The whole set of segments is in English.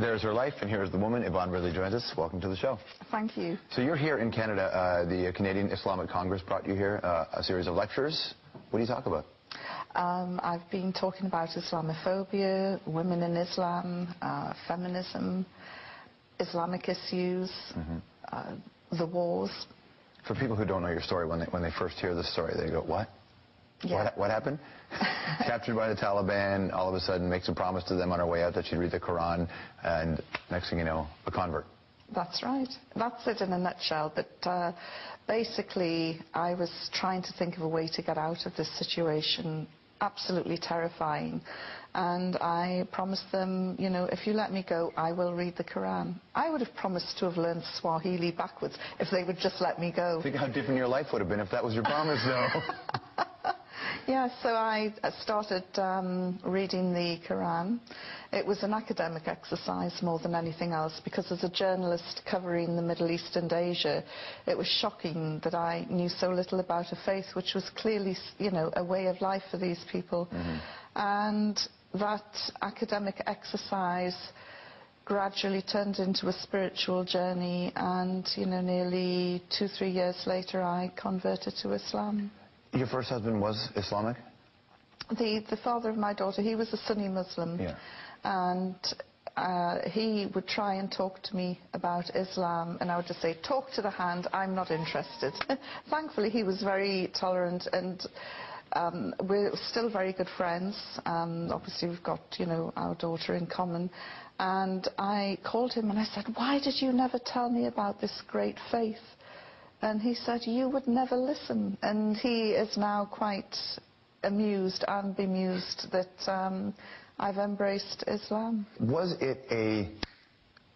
There's her life, and here's the woman. Yvonne Ridley joins us. Welcome to the show. Thank you. So you're here in Canada. The Canadian Islamic Congress brought you here, a series of lectures. What do you talk about? I've been talking about Islamophobia, women in Islam, feminism, Islamic issues, the wars. For people who don't know your story, when they first hear the story, they go, what? Yeah. What happened? Captured by the Taliban, all of a sudden makes a promise to them on her way out that she'd read the Quran, and next thing you know, a convert. That's right. That's it in a nutshell. But basically, I was trying to think of a way to get out of this situation, absolutely terrifying. And I promised them, you know, if you let me go, I will read the Quran. I would have promised to have learned Swahili backwards if they would just let me go. Think how different your life would have been if that was your promise, though. Yeah, so I started reading the Quran. It was an academic exercise more than anything else, because as a journalist covering the Middle East and Asia, it was shocking that I knew so little about a faith which was clearly, you know, a way of life for these people. And that academic exercise gradually turned into a spiritual journey, and, you know, nearly 2-3 years later, I converted to Islam. Your first husband was Islamic? The father of my daughter, he was a Sunni Muslim. Yeah. And he would try and talk to me about Islam, and I would just say, talk to the hand, I'm not interested. Thankfully, he was very tolerant, and we're still very good friends. Obviously, we've got, you know, our daughter in common. And I called him and I said, why did you never tell me about this great faith? And he said, you would never listen. And he is now quite amused and bemused that I've embraced Islam. Was it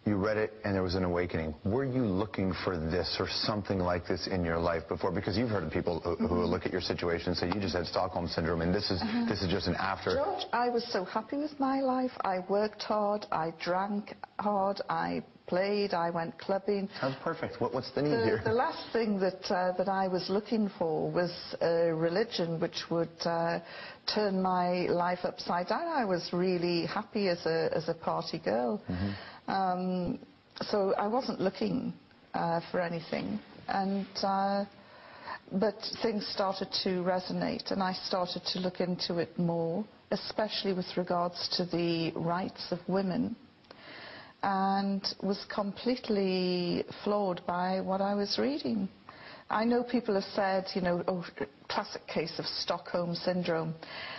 you read it and there was an awakening? Were you looking for this or something like this in your life before? Because you've heard of people who look at your situation and say, you just had Stockholm Syndrome, and this is just an after. George, I was so happy with my life. I worked hard, I drank hard, I played, I went clubbing. Sounds perfect. What's the need here? The last thing that I was looking for was a religion which would turn my life upside down. I was really happy as a party girl. So I wasn't looking for anything. And but things started to resonate, and I started to look into it more, especially with regards to the rights of women, and was completely floored by what I was reading. I know people have said, you know, oh, classic case of Stockholm Syndrome,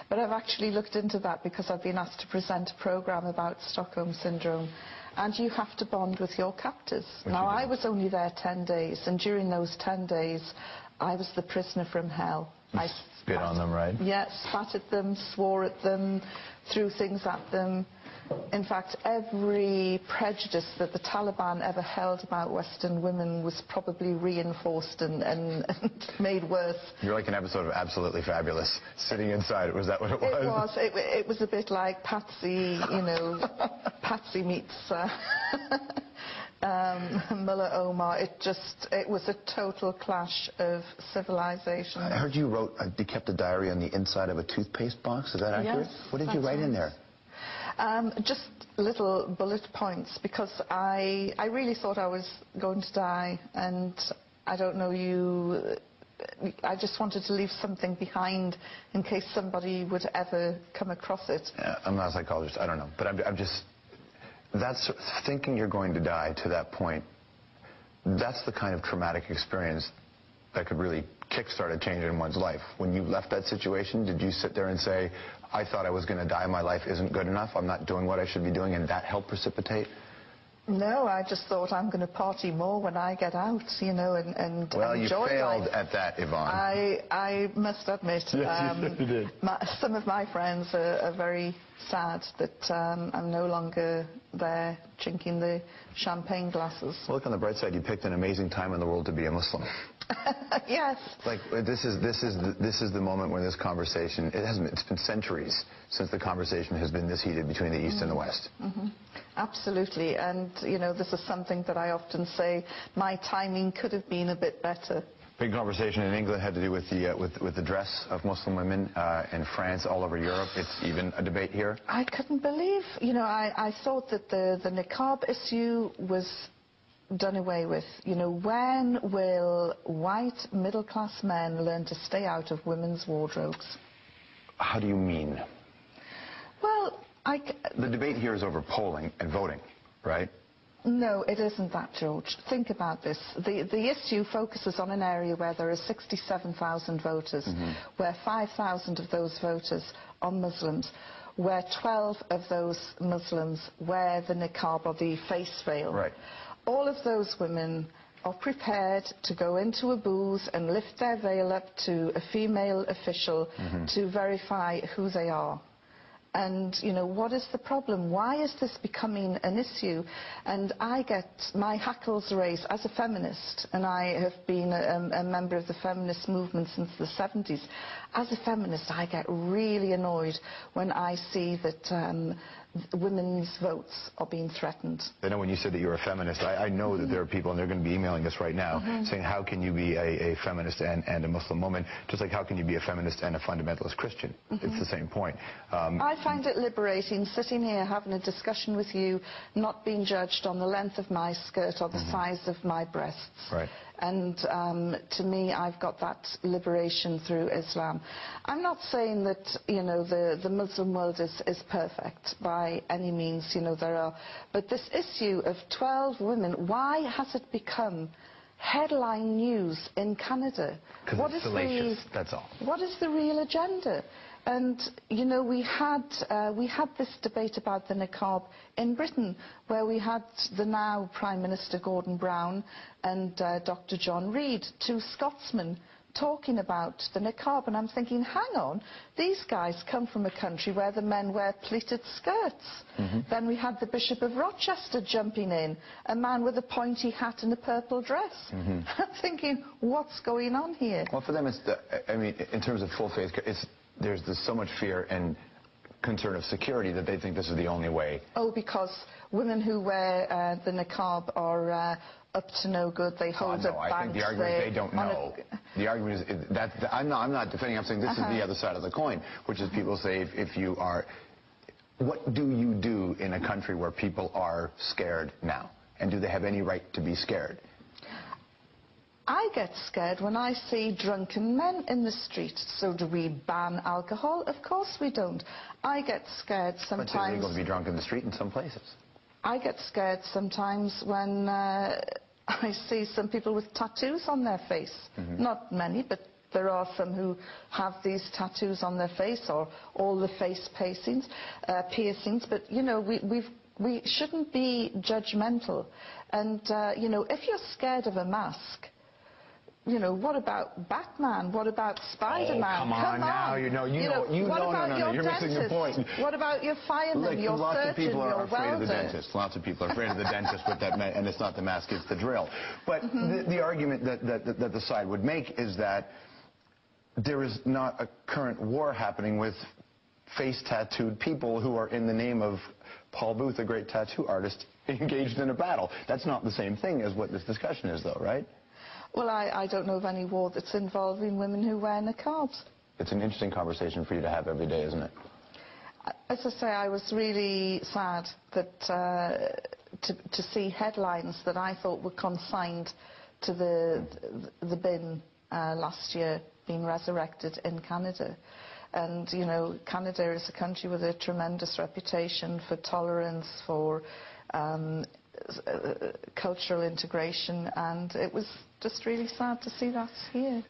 but I've actually looked into that because I've been asked to present a program about Stockholm Syndrome, and you have to bond with your captors. Now, I was only there 10 days, and during those 10 days, I was the prisoner from hell. I spit on them, right? Yeah, spat at them, swore at them, threw things at them. In fact, every prejudice that the Taliban ever held about Western women was probably reinforced and made worse. You're like an episode of Absolutely Fabulous, sitting inside. Was that what it was? It was. It was a bit like Patsy, you know, Patsy meets Mullah Omar. It was a total clash of civilization. I heard you kept a diary on the inside of a toothpaste box. Is that accurate? Yes. What did you write in there? Just little bullet points, because I really thought I was going to die, and I don't know I just wanted to leave something behind in case somebody would ever come across it. I'm not a psychologist, I don't know, but I'm just, that's thinking you're going to die to that point, that's the kind of traumatic experience that could really kickstart a change in one's life. When you left that situation, did you sit there and say, I thought I was going to die, my life isn't good enough, I'm not doing what I should be doing, and that helped precipitate? No, I just thought I'm going to party more when I get out, you know, and well, enjoy life. Well, you failed at that, Yvonne. I must admit, yes, you did. Some of my friends are very sad that I'm no longer there drinking the champagne glasses. Well, look on the bright side, you picked an amazing time in the world to be a Muslim. Yes. Like, this is the moment when this conversation, it's been centuries since the conversation has been this heated between the East and the West. Absolutely, and you know, this is something that I often say, my timing could have been a bit better. Big conversation in England had to do with the dress of Muslim women. In France, all over Europe, it's even a debate here. I couldn't believe, you know, I thought that the niqab issue was done away with. You know, when will white middle-class men learn to stay out of women's wardrobes? How do you mean? Well, the debate here is over polling and voting, right? No, it isn't that, George. Think about this. The issue focuses on an area where there are 67,000 voters, where 5,000 of those voters are Muslims, where 12 of those Muslims wear the niqab or the face veil. Right. All of those women are prepared to go into a booth and lift their veil up to a female official to verify who they are. And, you know, what is the problem? Why is this becoming an issue? And I get my hackles raised as a feminist, and I have been a member of the feminist movement since the 70s. As a feminist, I get really annoyed when I see that women's votes are being threatened. I know when you said that you're a feminist, I know that there are people, and they're going to be emailing us right now, saying how can you be a feminist and a Muslim woman, just like how can you be a feminist and a fundamentalist Christian? It's the same point. I find it liberating sitting here having a discussion with you, not being judged on the length of my skirt or the size of my breasts. Right. And to me, I've got that liberation through Islam. I'm not saying that, you know, the Muslim world is perfect by any means, you know, there are. But this issue of 12 women, why has it become headline news in Canada? Because it's salacious, that's all. What is the real agenda? And, you know, we had this debate about the niqab in Britain, where we had the now Prime Minister Gordon Brown and Dr. John Reid, two Scotsmen, talking about the niqab. And I'm thinking, hang on, these guys come from a country where the men wear pleated skirts. Then we had the Bishop of Rochester jumping in, a man with a pointy hat and a purple dress. I'm thinking, what's going on here? Well, for them, it's I mean, in terms of full faith, there's so much fear and concern of security that they think this is the only way. Oh, because women who wear the niqab are up to no good. They hold up banks. I think the argument is they don't know. The argument is that I'm not defending. I'm saying this is the other side of the coin, which is people say if you are, what do you do in a country where people are scared now, and do they have any right to be scared? I get scared when I see drunken men in the street. So do we ban alcohol? Of course we don't. I get scared sometimes. But it's illegal to be drunk in the street in some places. I get scared sometimes when I see some people with tattoos on their face. Not many, but there are some who have these tattoos on their face, or all the face piercings. But, you know, we shouldn't be judgmental. And, you know, if you're scared of a mask, you know, what about Batman? What about Spider-Man? Oh, come on now. You're missing the point. What about your fireman, your surgeon, your welder? Lots of people are afraid of the dentist. Lots of people are afraid of the dentist with that, and it's not the mask, it's the drill. But the argument that the side would make is that there is not a current war happening with face-tattooed people who are, in the name of Paul Booth, a great tattoo artist, engaged in a battle. That's not the same thing as what this discussion is, though, right? Well, I don't know of any war that's involving women who wear niqabs. It's an interesting conversation for you to have every day, isn't it? As I say, I was really sad that to see headlines that I thought were consigned to the bin last year being resurrected in Canada. And, you know, Canada is a country with a tremendous reputation for tolerance, for cultural integration, and it was just really sad to see that here.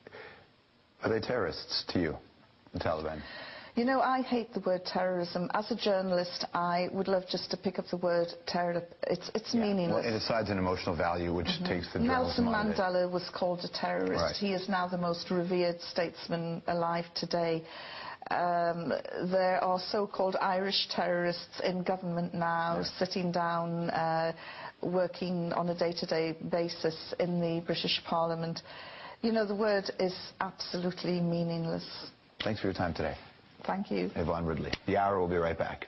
Are they terrorists to you, the Taliban? You know, I hate the word terrorism. As a journalist, I would love just to pick up the word terror. It's meaningless. Well, it assigns an emotional value, which takes the journalism Nelson Mandela was called a terrorist. Right. He is now the most revered statesman alive today. There are so-called Irish terrorists in government now, sitting down, working on a day-to-day basis in the British Parliament. You know, the word is absolutely meaningless. Thanks for your time today. Thank you. Yvonne Ridley. The Hour will be right back.